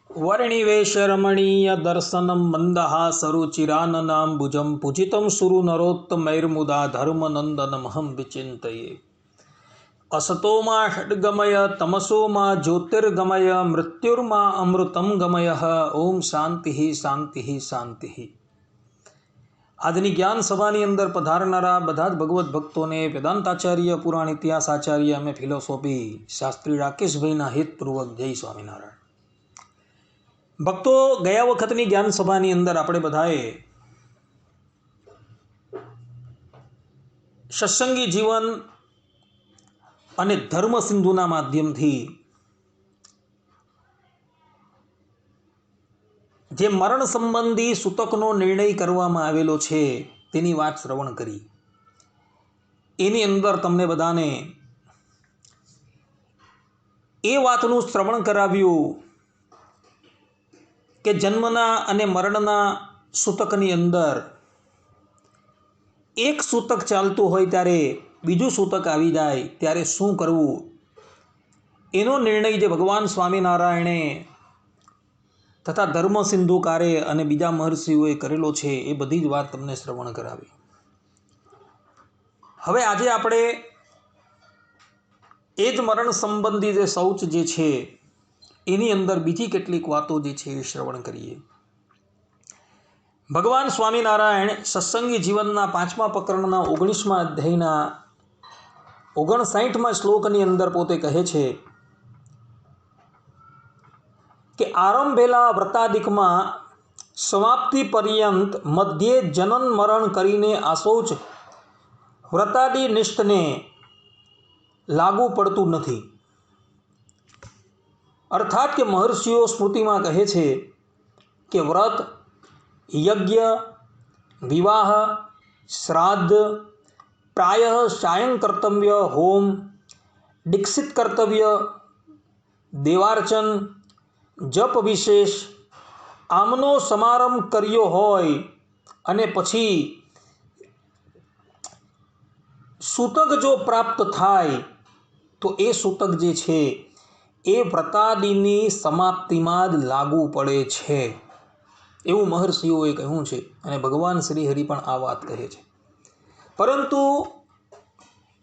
वर्णिवेशरमणीय दर्शनं मन्दहासरुचिराननाम्बुजं पूजितं सुरनरोत्तमैर्मुदा धर्मनन्दनमहं विचिन्तये। असतो मा षड्गमय तमसो मा ज्योतिर्गमय मृत्युर्मा अमृतं गमय। ओम शांति शांति शांति। આજની જ્ઞાન સભાની અંદર પધારનારા બધા જ ભગવત ભક્તોને વેદાંતાચાર્ય પુરાણ ઇતિહાસ આચાર્ય અમે ફિલોસોફી શાસ્ત્રી રાકેશભાઈના હિતપૂર્વક જય સ્વામિનારાયણ। ભક્તો, ગયા વખતની જ્ઞાન સભાની અંદર આપણે બધાએ સત્સંગી જીવન અને ધર્મ સિંધુના માધ્યમથી જે મરણ સંબંધી સૂતકનો નિર્ણય કરવામાં આવેલો છે તેની વાત શ્રવણ કરી। એની અંદર તમને બધાને એ વાતનું શ્રવણ કરાવ્યું કે જન્મના અને મરણના સૂતકની અંદર એક સૂતક ચાલતું હોય ત્યારે બીજું સૂતક આવી જાય ત્યારે શું કરવું, એનો નિર્ણય જે ભગવાન સ્વામિનારાયણે તથા ધર્મ સિંધુકારે અને બીજા મહર્ષિઓએ કરેલો છે એ બધી જ વાત તમને શ્રવણ કરાવી। હવે આજે આપણે એ જ મરણ સંબંધી જે શૌચ જે છે એની અંદર બીજી કેટલીક વાતો જે છે એ શ્રવણ કરીએ। ભગવાન સ્વામિનારાયણ સત્સંગી જીવનના 5મા પ્રકરણના 19મા અધ્યાયના 59મા શ્લોકની અંદર પોતે કહે છે કે આરંભેલા વ્રતાદિકમાં સમાપ્તિ પર્યંત મધ્યે જનન મરણ કરીને આશૌચ વ્રતાદિ નિષ્ઠને લાગુ પડતું નથી। અર્થાત કે મહર્ષિઓ સ્મૃતિમાં કહે છે કે વ્રત, યજ્ઞ, વિવાહ, શ્રાદ્ધ, પ્રાયઃ સાયં કર્તવ્ય, હોમ, દીક્ષિત કર્તવ્ય, દેવાર્ચન, જપ વિશેષ આમનો સમારંભ કર્યો હોય અને પછી સૂતક જો પ્રાપ્ત થાય તો એ સૂતક જે છે એ વ્રતાદિની સમાપ્તિમાં જ લાગુ પડે છે એવું મહર્ષિઓએ કહ્યું છે અને ભગવાન શ્રી હરિ પણ આ વાત કહે છે। પરંતુ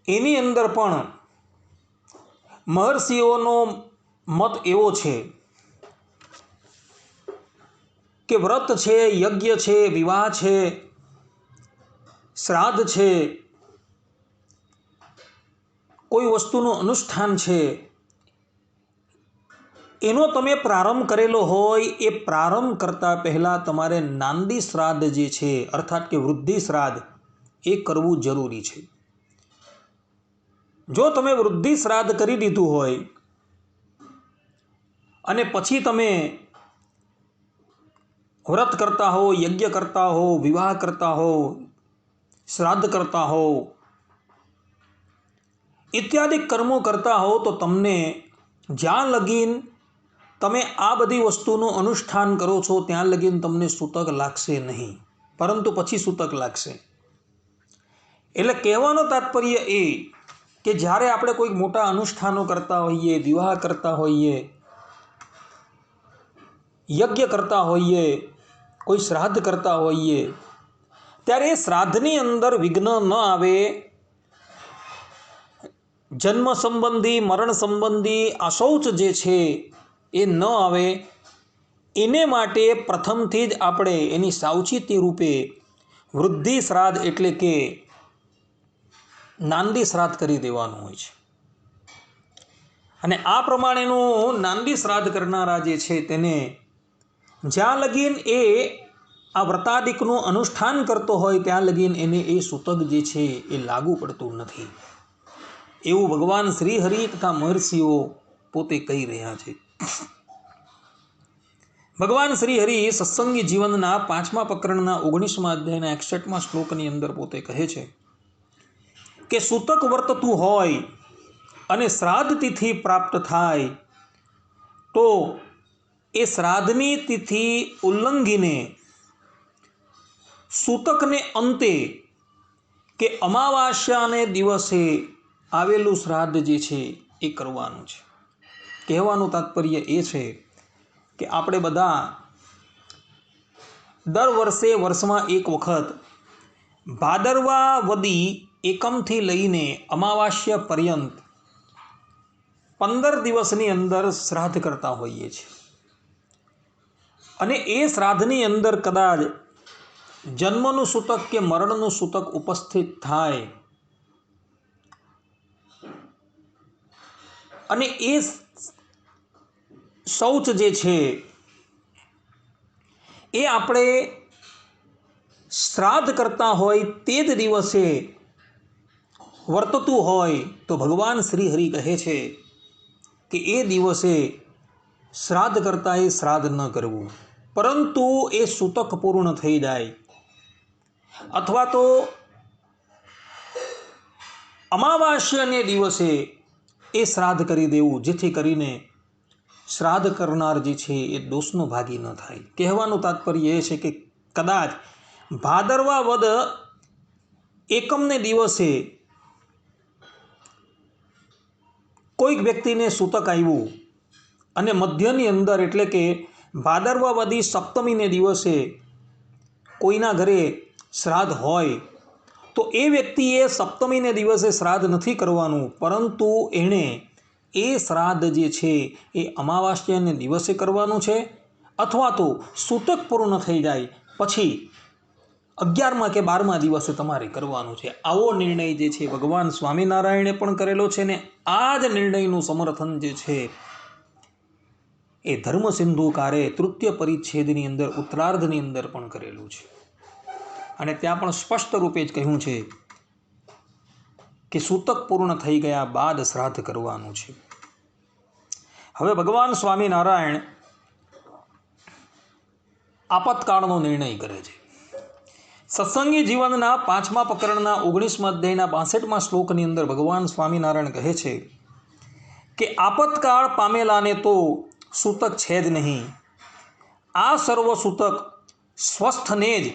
એની અંદર પણ મહર્ષિઓનો મત એવો છે કે વ્રત છે, યજ્ઞ છે, વિવાહ છે, શ્રાદ્ધ છે, કોઈ વસ્તુનું અનુષ્ઠાન છે, એનો તમે પ્રારંભ કરેલો હોય એ પ્રારંભ કરતાં પહેલાં તમારે નાંદી શ્રાદ્ધ જે છે અર્થાત કે વૃદ્ધિ શ્રાદ્ધ એ કરવું જરૂરી છે। જો તમે વૃદ્ધિ શ્રાદ્ધ કરી દીધું હોય અને પછી તમે व्रत करता हो, यज्ञ करता हो, विवाह करता हो, श्राद्ध करता हो, इत्यादि कर्मों करता हो तो तमने ज्यां लगीन तमे आ बधी वस्तुओं अनुष्ठान करो छो त्यां लगीन तमने सूतक लागशे नहीं, परंतु पछी सूतक लागशे। एटले कहेवानो तात्पर्य ए के ज्यारे आपणे कोई मोटा अनुष्ठानों करता होईए, विवाह करता होईए, यज्ञ करता होईए, कोई श्राद्ध करता होईए त्यारे श्राद्धनी अंदर विघ्न न आवे, जन्म संबंधी मरण संबंधी अशौच जे छे ए न आवे, एने माटे प्रथमथी ज आपणे एनी सावचेती रूपे वृद्धि श्राद्ध एटले के नांदी श्राद्ध करी देवानुं होय छे। अने आ प्रमाणेनुं नांदी श्राद्ध करनारा जे छे तेने ज्यां लगीन ए आ व्रतादिकનું अनुष्ठान करतो होय त्यां लगीन एने ए सूतक जे छे ए लागू पड़तुं नथी एवुं भगवान श्रीहरि तथा महर्षिओ पोते कही रह्या छे। भगवान श्रीहरि सत्संगी जीवनना 5મા પ્રકરણના 19મા અધ્યાયના 61મા શ્લોકની અંદર પોતે કહે છે કે સૂતક વર્તતું હોય અને શ્રાદ્ધ તિથિ પ્રાપ્ત થાય તો એ શ્રાદ્ધની તિથિ ઉલ્લંઘીને સૂતકને અંતે કે અમાવાસ્યાને દિવસે આવેલું શ્રાદ્ધ જે છે એ કરવાનું છે। કહેવાનું તાત્પર્ય એ છે કે આપણે બધા દર વર્ષે વર્ષમાં એક વખત ભાદરવા વદી એકમથી લઈને અમાવાસ્યા પર્યંત 15 દિવસની અંદર શ્રાદ્ધ કરતા હોઈએ છીએ. અને એ શ્રાદ્ધની અંદર કદાચ જન્મનું સૂતક કે મરણનું સૂતક ઉપસ્થિત થાય અને એ શૌચ જે છે એ આપણે શ્રાદ્ધ કરતા હોય તે જ દિવસે વર્તતું હોય તો ભગવાન શ્રી હરિ કહે છે કે એ દિવસે શ્રાદ્ધ કરતાં એ શ્રાદ્ધ ન કરવું, પરંતુ એ સૂતક પૂર્ણ થઈ જાય અથવા તો અમાવાસ્યાને દિવસે એ શ્રાદ્ધ કરી દેવું, જેથી કરીને શ્રાદ્ધ કરનાર જે છે એ દોષનો ભાગી ન થાય. કહેવાનું તાત્પર્ય એ છે કે કદાચ ભાદરવા વદ એકમને દિવસે કોઈક વ્યક્તિને સૂતક આવ્યું અને મધ્યની અંદર એટલે કે ભાદરવા વદી સપ્તમીને દિવસે કોઈના ઘરે શ્રાદ્ધ હોય તો એ વ્યક્તિએ સપ્તમીને દિવસે શ્રાદ્ધ નથી કરવાનું, પરંતુ એણે એ શ્રાદ્ધ જે છે એ અમાવાસ્યાને દિવસે કરવાનું છે અથવા તો સૂતક પૂર્ણ થઈ જાય પછી 11મા કે 12મા દિવસે તમારે કરવાનું છે. આવો નિર્ણય જે છે ભગવાન સ્વામિનારાયણે પણ કરેલો છે ને આ જ નિર્ણયનું સમર્થન જે છે એ ધર્મસિંધુકારે તૃતીય પરિચ્છેદની અંદર ઉત્તરાર્ધની અંદર પણ કરેલું છે. અને ત્યાં પણ સ્પષ્ટ રૂપે જ કહ્યું છે કે સૂતક પૂર્ણ થઈ ગયા બાદ શ્રાદ્ધ કરવાનું છે. હવે ભગવાન સ્વામિનારાયણ આપતકાળનો નિર્ણય કરે છે. સત્સંગી જીવનના 5મા પ્રકરણના 19મા અધ્યાયના 62મા શ્લોકની અંદર ભગવાન સ્વામિનારાયણ કહે છે કે આપતકાળ પામેલાને તો સૂતક છે જ નહીં. આ સર્વ સૂતક સ્વસ્થને જ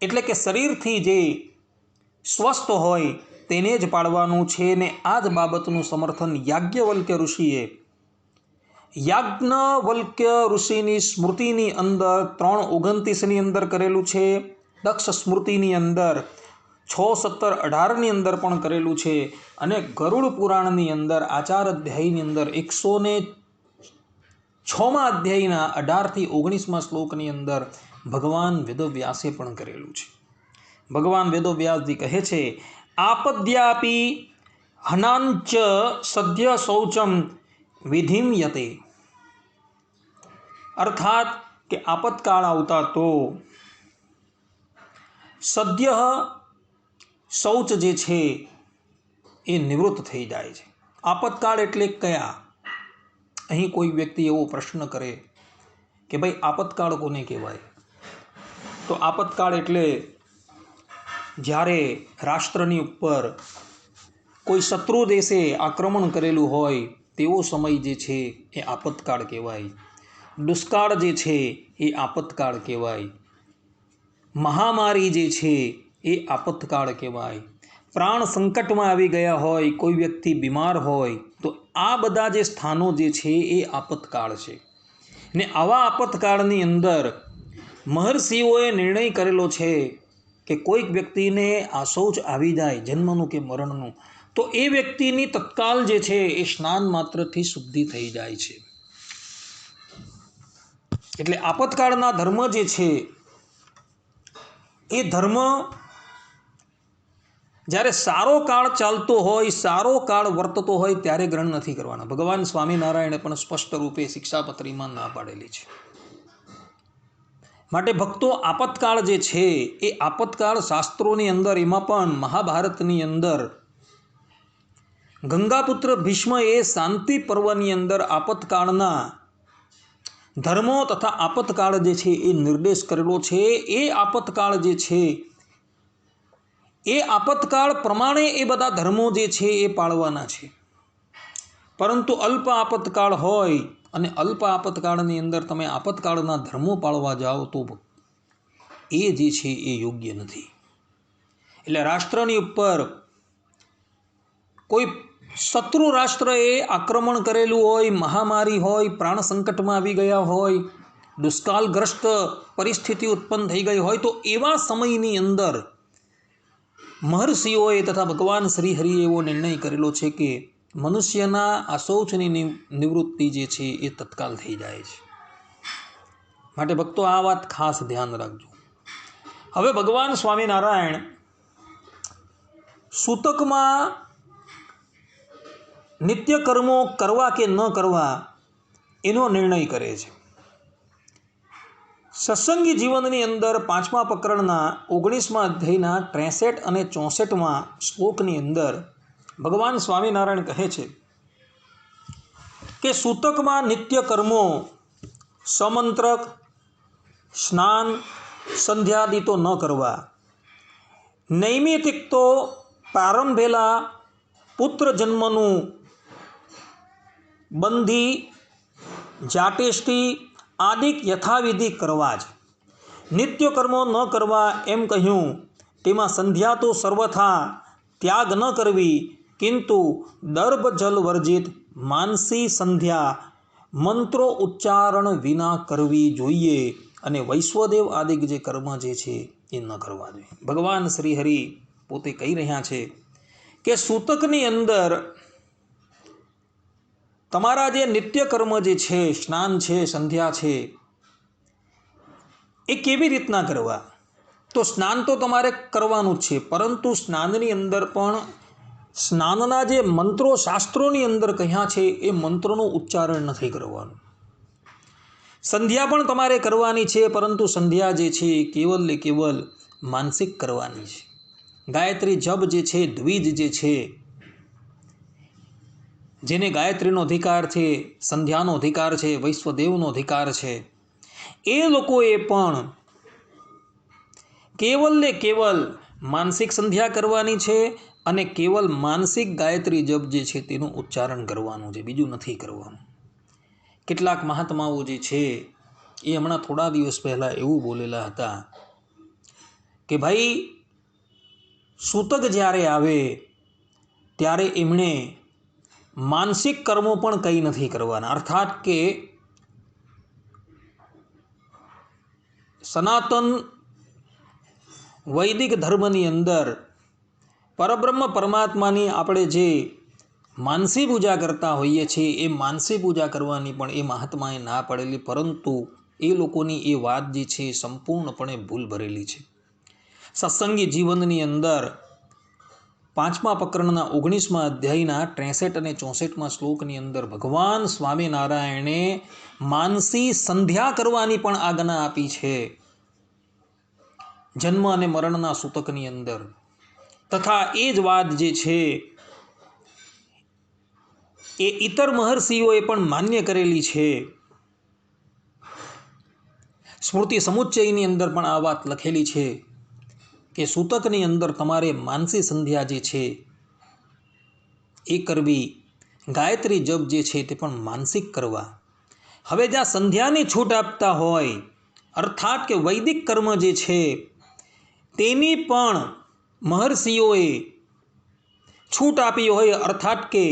એટલે કે શરીરથી જે સ્વસ્થ હોય તેને જ પાળવાનું છે. ને આ જ બાબતનું સમર્થન યાજ્ઞવલ્ક્ય ઋષિએ યાજ્ઞવલ્ક્ય ઋષિની સ્મૃતિની અંદર 3:29ની અંદર કરેલું છે, દક્ષ સ્મૃતિની અંદર 6:17-18ની અંદર પણ કરેલું છે, અને ગરુડ પુરાણની અંદર આચાર અધ્યાયની અંદર 106મા અધ્યાયના 18થી 19મા શ્લોકની અંદર ભગવાન વેદવ્યાસે પણ કરેલું છે. ભગવાન વેદવ્યાસજી કહે છે આપદ્યાપી હનાંચ સદ્ય શૌચમ વિધિમ્યતે, અર્થાત કે આપતકાળ આવતા તો સદ્ય શૌચ જે છે એ નિવૃત્ત થઈ જાય છે. આપતકાળ એટલે કયા? અહીં કોઈ વ્યક્તિ એવો પ્રશ્ન કરે કે ભાઈ આપતકાળ કોને કહેવાય? તો આપતકાળ એટલે જ્યારે રાષ્ટ્રની ઉપર કોઈ શત્રુ દેશે આક્રમણ કરેલું હોય તેવો સમય જે છે એ આપતકાળ કહેવાય. દુષ્કાળ જે છે એ આપતકાળ કહેવાય. મહામારી જે છે એ આપતકાળ કહેવાય. પ્રાણ સંકટમાં આવી ગયા હોય, કોઈ વ્યક્તિ બીમાર હોય તો આ બધા જે સ્થાનો જે છે એ આપતકાળ છે. ને આવા આપતકાળની અંદર મહર્ષિઓએ નિર્ણય કરેલો છે કે કોઈક વ્યક્તિને આ શૌચ આવી જાય જન્મનું કે મરણનું તો એ વ્યક્તિની તત્કાલ જે છે એ સ્નાન માત્રથી શુદ્ધિ થઈ જાય છે. એટલે આપતકાળના ધર્મ જે છે એ ધર્મ જ્યારે સારો કાળ ચાલતો હોય, સારો કાળ વર્તતો હોય ત્યારે ગ્રહણ નથી કરવાના. ભગવાન સ્વામિનારાયણે પણ સ્પષ્ટ રૂપે શિક્ષાપત્રીમાં ના પાડેલી છે. માટે ભક્તો આપતકાળ જે છે એ આપતકાળ શાસ્ત્રોની અંદર, એમાં પણ મહાભારતની અંદર ગંગાપુત્ર ભીષ્મએ શાંતિ પર્વની અંદર આપતકાળના ધર્મો તથા આપતકાળ જે છે એ નિર્દેશ કરેલો છે. એ આપતકાળ જે છે એ આપતકાળ પ્રમાણે એ બધા ધર્મો જે છે એ પાળવાના છે. પરંતુ અલ્પ આપતકાળ હોય અને અલ્પ આપતકાળની અંદર તમે આપતકાળના ધર્મો પાળવા જાઓ તો એ જે છે એ યોગ્ય નથી. એટલે રાષ્ટ્રની ઉપર કોઈ શત્રુ રાષ્ટ્રએ આક્રમણ કરેલું હોય, મહામારી હોય, પ્રાણ સંકટમાં આવી ગયા હોય, દુષ્કાળગ્રસ્ત પરિસ્થિતિ ઉત્પન્ન થઈ ગઈ હોય, તો એવા સમયની અંદર મહર્ષિઓએ તથા ભગવાન શ્રી હરિએ એવો નિર્ણય કરેલો છે કે મનુષ્યના આ શૌચની નિવૃત્તિ જે છે એ તત્કાલ થઈ જાય છે. માટે ભક્તો આ વાત ખાસ ધ્યાન રાખજો. હવે ભગવાન સ્વામિનારાયણ સૂતકમાં નિત્ય કર્મો કરવા કે ન કરવા એનો નિર્ણય કરે છે. સત્સંગી જીવનની અંદર 5મા પ્રકરણના 19મા અધ્યાયના 63 અને 64મા શ્લોકની અંદર ભગવાન સ્વામિનારાયણ કહે છે કે સૂતકમાં નિત્ય કર્મો સમંત્રક, સ્નાન, સંધ્યાદિ તો ન કરવા, નૈમિતિક તો પ્રારંભેલા પુત્ર જન્મનું બંધી, જાટેષ્ટી આદિક યથાવિધિ કરવા જ. નિત્ય કર્મો ન કરવા એમ કહ્યું, તેમાં સંધ્યા તો સર્વથા ત્યાગ ન કરવી, કિંતુ દર્ભ જલ વર્જિત માનસી સંધ્યા મંત્રો ઉચ્ચારણ વિના કરવી જોઈએ, અને વૈશ્વદેવ આદિક જે કર્મ જે છે એ ન કરવા જોઈએ. ભગવાન શ્રી હરિ પોતે કહી રહ્યા છે કે સૂતકની અંદર તમારા જે નિત્ય કર્મ જે છે, સ્નાન છે, સંધ્યા છે, એ કેવી રીતના કરવા? તો સ્નાન તો તમારે કરવાનું જ છે, પરંતુ સ્નાનની અંદર પણ સ્નાનના જે મંત્રો શાસ્ત્રોની અંદર કહ્યા છે એ મંત્રોનું ઉચ્ચારણ નથી કરવાનું. સંધ્યા પણ તમારે કરવાની છે, પરંતુ સંધ્યા જે છે એ કેવલ ને કેવલ માનસિક કરવાની છે. ગાયત્રી જપ જે છે, દ્વિજ જે છે, જેને ગાયત્રીનો અધિકાર છે, સંધ્યાનો અધિકાર છે, વૈશ્વદેવનો અધિકાર છે, એ લોકોએ પણ કેવલ ને કેવલ માનસિક સંધ્યા કરવાની છે અને કેવલ માનસિક ગાયત્રી જપ જે છે તેનું ઉચ્ચારણ કરવાનું છે, બીજું નથી કરવાનું. કેટલાક મહાત્માઓ જે છે એ હમણાં થોડા દિવસ પહેલાં એવું બોલેલા હતા કે ભાઈ સૂતક જ્યારે આવે ત્યારે એમણે માનસિક કર્મો પણ કંઈ નથી કરવાના. અર્થાત કે સનાતન વૈદિક ધર્મની અંદર પરબ્રહ્મ પરમાત્માની આપણે જે માનસી પૂજા કરતા હોઈએ છીએ એ માનસી પૂજા કરવાની પણ એ મહાત્માએ ના પડેલી, પરંતુ એ લોકોની એ વાત જે છે એ સંપૂર્ણપણે ભૂલ ભરેલી છે. સત્સંગી જીવનની અંદર 5મા પ્રકરણના 19મા અધ્યાયના 63 અને 64મા શ્લોકની અંદર ભગવાન સ્વામિનારાયણે માનસી સંધ્યા કરવાની પણ આજ્ઞા આપી છે જન્મ અને મરણના સૂતકની અંદર. તથા એ જ વાત જે છે એ ઇતર મહર્ષિઓએ પણ માન્ય કરેલી છે. સ્મૃતિ સમુચ્ચયની અંદર પણ આ વાત લખેલી છે કે સૂતકની અંદર તમારે માનસી સંધ્યા જે છે એ કરવી, ગાયત્રી જપ જે છે તે પણ માનસિક કરવા. હવે જ્યાં સંધ્યાની છૂટ આપતા હોય, અર્થાત કે વૈદિક કર્મ જે છે તેની પણ મહર્ષિઓએ છૂટ આપી હોય, અર્થાત કે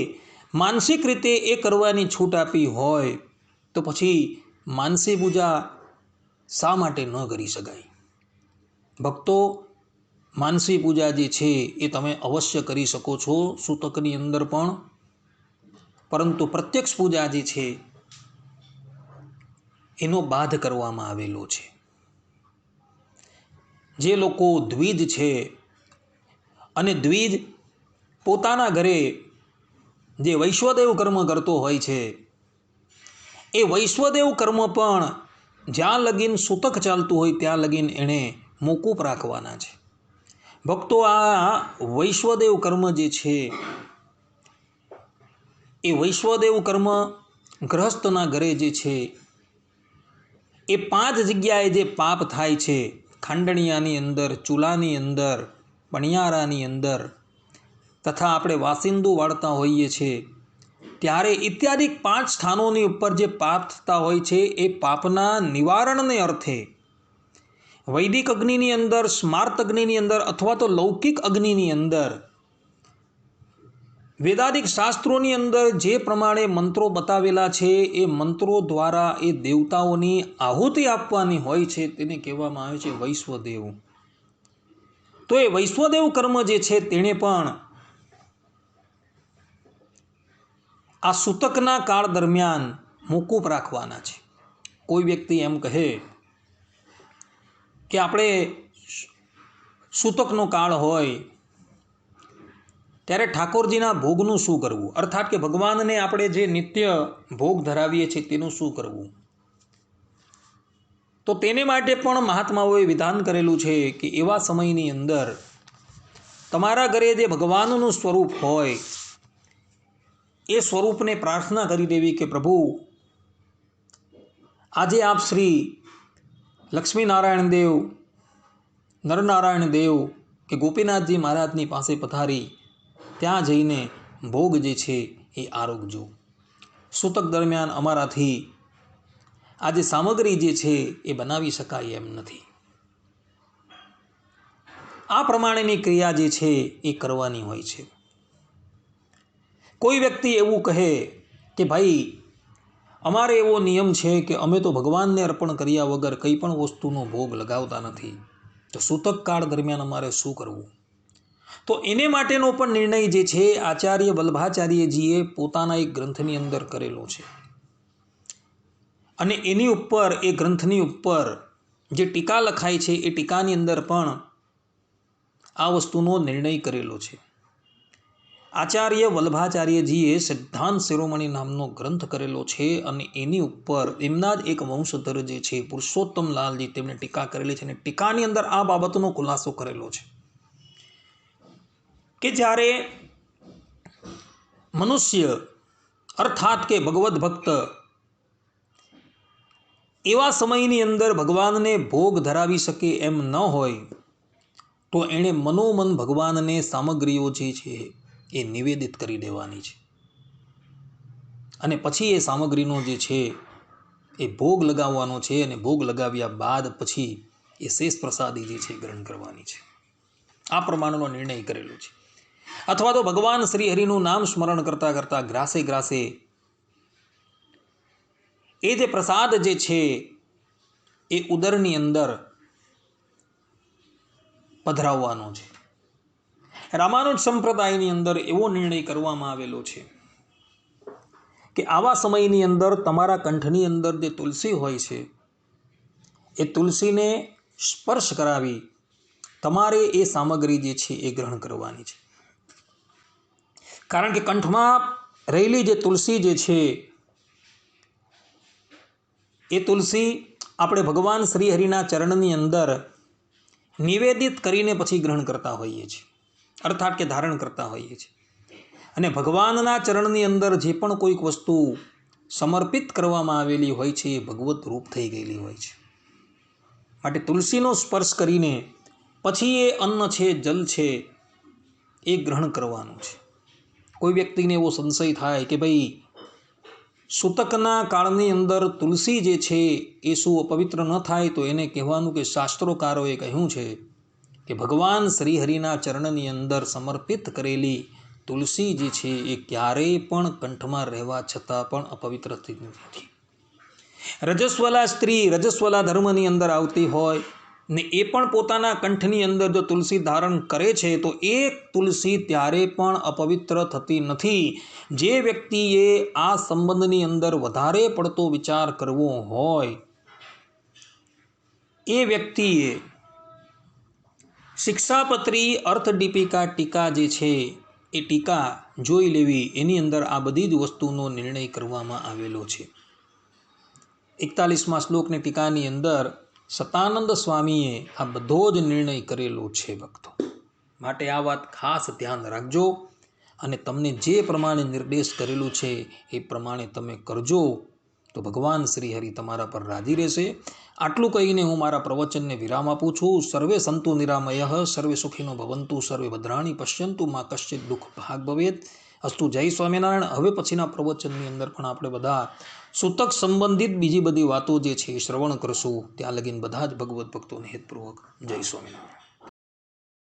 માનસિક રીતે એ કરવાની છૂટ આપી હોય, તો પછી માનસી પૂજા શા માટે ન કરી શકાય? ભક્તો, માનસી પૂજા જે છે એ તમે અવશ્ય કરી શકો છો સૂતકની અંદર પણ, પરંતુ પ્રત્યક્ષ પૂજા જે છે એનો બાધ કરવામાં આવેલો છે. જે લોકો દ્વિજ છે અને દ્વિજ પોતાના ઘરે જે વૈશ્વદેવ કર્મ કરતો હોય છે, એ વૈશ્વદેવ કર્મ પણ જ્યાં લગીન સૂતક ચાલતું હોય ત્યાં લગીન એણે મોકૂફ રાખવાના છે. ભક્તો, આ વૈશ્વદેવ કર્મ જે છે એ વૈશ્વદેવ કર્મ ગૃહસ્થના ઘરે જે છે એ 5 જગ્યાએ જે પાપ થાય છે, ખાંડણિયાની અંદર, ચૂલાની અંદર, પણિયારાની અંદર, તથા આપણે વાસિંદુ વાળતા હોઈએ છીએ ત્યારે ઇત્યાદિ 5 સ્થાનોની ઉપર જે પાપ થતા હોય છે એ પાપના નિવારણને અર્થે વૈદિક અગ્નિની અંદર, સ્માર્ત અગ્નિની અંદર અથવા તો લૌકિક અગ્નિની અંદર વેદાદિક શાસ્ત્રોની અંદર જે પ્રમાણે મંત્રો બતાવેલા છે એ મંત્રો દ્વારા એ દેવતાઓની આહુતિ આપવાની હોય છે તેને કહેવામાં આવે છે વૈશ્વદેવ. તો એ વૈશ્વદેવ કર્મ જે છે તેણે પણ આ સૂતકના કાળ દરમિયાન મોકૂફ રાખવાના છે. કોઈ વ્યક્તિ એમ કહે કે આપણે સૂતકનો કાળ હોય ત્યારે ઠાકોરજીના ભોગનું શું કરવું, અર્થાત કે ભગવાનને આપણે જે નિત્ય ભોગ ધરાવીએ છીએ તેનું શું કરવું, તો તેને માટે પણ મહાત્માઓએ વિધાન કરેલું છે કે એવા સમયની અંદર તમારા ઘરે જે ભગવાનનું સ્વરૂપ હોય એ સ્વરૂપને પ્રાર્થના કરી દેવી કે પ્રભુ આજે આપ શ્રી લક્ષ્મીનારાયણ દેવ, નરનારાયણ દેવ કે ગોપીનાથજી મહારાજની પાસે પધારી ત્યાં જઈને ભોગ જે છે એ આરોગજો. સૂતક દરમિયાન અમારાથી આ જે સામગ્રી જે છે એ બનાવી શકાય એમ નથી. આ પ્રમાણેની ક્રિયા જે છે એ કરવાની હોય છે. કોઈ વ્યક્તિ એવું કહે કે ભાઈ અમારે એવો નિયમ છે કે અમે તો ભગવાનને અર્પણ કર્યા વગર કંઈ પણ વસ્તુનો ભોગ લગાવતા નથી, તો સૂતક કાળ દરમિયાન અમારે શું કરવું? તો એને માટેનો પણ નિર્ણય જે છે આચાર્ય વલ્લભાચાર્યજીએ પોતાના એક ગ્રંથની અંદર કરેલો છે. અને એની ઉપર, એ ગ્રંથની ઉપર જે ટીકા લખાય છે એ ટીકાની અંદર પણ આ વસ્તુનો નિર્ણય કરેલો છે. આચાર્ય વલ્લભાચાર્યજીએ સિદ્ધાંત શિરોમણી નામનો ગ્રંથ કરેલો છે અને એની ઉપર એમના જ એક વંશધર જે છે પુરુષોત્તમલાલજી તેમણે ટીકા કરેલી છે અને ટીકાની અંદર આ બાબતનો ખુલાસો કરેલો છે કે જ્યારે મનુષ્ય અર્થાત કે ભગવદ્ ભક્ત એવા સમયની અંદર ભગવાનને ભોગ ધરાવી શકે એમ ન હોય તો એણે મનોમન ભગવાનને સામગ્રીઓ જે છે એ નિવેદિત કરી દેવાની છે અને પછી એ સામગ્રીનો જે છે એ ભોગ લગાવવાનો છે અને ભોગ લગાવ્યા બાદ પછી એ શેષ પ્રસાદી જે છે ગ્રહણ કરવાની છે. આ પ્રમાણનો નિર્ણય કરેલો છે. અથવા તો ભગવાન શ્રી હરિનું નામ સ્મરણ કરતાં કરતાં ગ્રાસે ગ્રાસે એ જે પ્રસાદ જે છે એ ઉદરની અંદર પધરાવવાનો છે. રામાનુજ સંપ્રદાયની અંદર એવો નિર્ણય કરવામાં આવેલો છે કે આવા સમયની અંદર તમારા કંઠની અંદર જે તુલસી હોય છે એ તુલસીને સ્પર્શ કરાવી તમારે એ સામગ્રી જે છે એ ગ્રહણ કરવાની છે. કારણ કે કંઠમાં રહેલી જે તુલસી જે છે એ તુલસી આપણે ભગવાન શ્રી હરિના ચરણની અંદર નિવેદિત કરીને પછી ગ્રહણ કરતા હોઈએ છીએ, અર્થાત કે ધારણ કરતા હોઈએ છીએ. અને ભગવાનના ચરણની અંદર જે પણ કોઈક વસ્તુ સમર્પિત કરવામાં આવેલી હોય છે એ ભગવત રૂપ થઈ ગયેલી હોય છે. માટે તુલસીનો સ્પર્શ કરીને પછી એ અન્ન છે, જલ છે એ ગ્રહણ કરવાનું છે. કોઈ વ્યક્તિને એવો સંશય થાય કે ભાઈ સૂતકના કાળની અંદર તુલસી જે છે એ શું અપવિત્ર ન થાય, તો એને કહેવાનું કે શાસ્ત્રોકારોએ કહ્યું છે કે ભગવાન શ્રી હરિના ચરણની અંદર સમર્પિત કરેલી તુલસી જે છે એ ક્યારેય પણ કંઠમાં રહેવા છતાં પણ અપવિત્ર થતી નથી. રજસ્વલા સ્ત્રી રજસ્વલા ધર્મની અંદર આવતી હોય ને એ પણ પોતાના કંઠની અંદર જો તુલસી ધારણ કરે છે તો એ તુલસી ત્યારે પણ અપવિત્ર થતી નથી. જે વ્યક્તિએ આ સંબંધની અંદર વધારે પડતો વિચાર કરવો હોય એ વ્યક્તિએ શિક્ષાપત્રી અર્થદીપિકા ટીકા જે છે એ ટીકા જોઈ લેવી. એની અંદર આ બધી જ વસ્તુનો નિર્ણય કરવામાં આવેલો છે. 41મા શ્લોકની ટીકાની અંદર સતાનંદ સ્વામીએ આ બધો જ નિર્ણય કરેલો છે ભક્તો. માટે આ વાત ખાસ ધ્યાન રાખજો અને તમને જે પ્રમાણે નિર્દેશ કરેલું છે એ પ્રમાણે તમે કરજો તો ભગવાન શ્રી હરિ તમારા પર રાજી રહેશે. આટલું કહીને હું મારા પ્રવચનને વિરામ આપું છું. સર્વે સંતુ નિરામય, સર્વે સુખીનો ભવંતુ, સર્વે ભદ્રાણી પશ્યંતુ, માં કશ્ચિત દુઃખ ભાગ ભવેત. અસ્તુ. જય સ્વામિનારાયણ. હવે પછીના પ્રવચનની અંદર પણ આપણે બધા સૂતક સંબંધિત બીજી બધી વાતો જે છે એ શ્રવણ કરશું. ત્યાં લગીન બધા જ ભગવદ્ ભક્તોને હિતપૂર્વક જય સ્વામિનારાયણ.